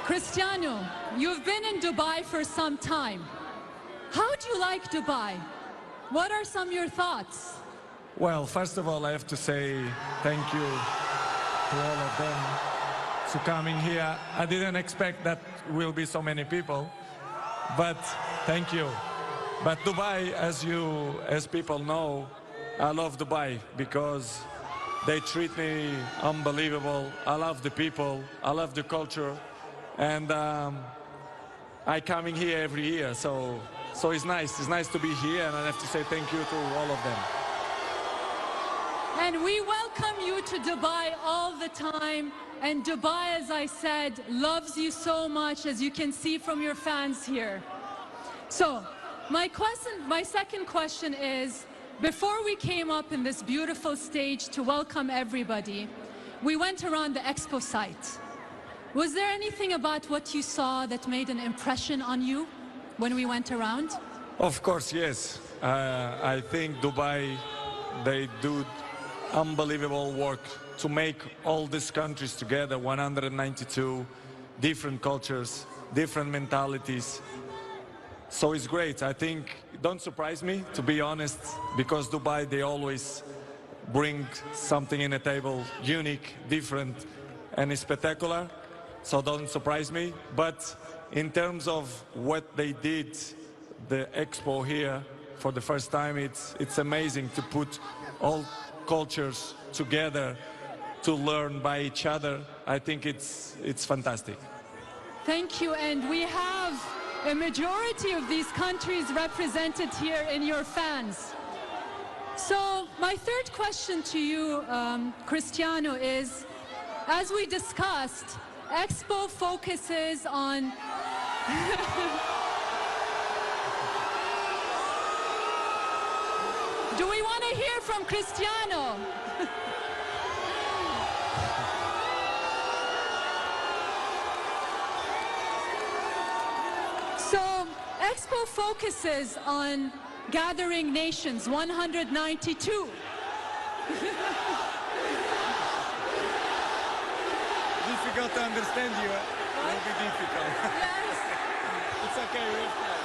Cristiano, you've been in Dubai for some time. How do you like Dubai? What are some of your thoughts? Well, first of all, I have to say thank you to all of them to coming here. I didn't expect that will be so many people, but thank you. But Dubai, as people know, I love Dubai because they treat me unbelievable. I love the people, I love the culture, and I coming here every year, so it's nice. It's nice to be here, and I have to say thank you to all of them. And we welcome you to Dubai all the time. And Dubai, as I said, loves you so much, as you can see from your fans here. So, my second question is, before we came up in this beautiful stage to welcome everybody, we went around the expo site. Was there anything about what you saw that made an impression on you when we went around? Of course, yes. I think Dubai, they do unbelievable work to make all these countries together, 192 different cultures, different mentalities. So it's great. I think, don't surprise me, to be honest, because Dubai, they always bring something in a table, unique, different, and it's spectacular. So don't surprise me. But in terms of what they did, the expo here, for the first time, it's amazing to put all cultures together to learn by each other. I think it's fantastic. Thank you, and we have a majority of these countries represented here in your fans. So my third question to you, Cristiano, is, as we discussed, Expo focuses on Do we want to hear from Cristiano? So, Expo focuses on gathering nations, 192. Difficult to understand you. It will be difficult. Yes. It's okay.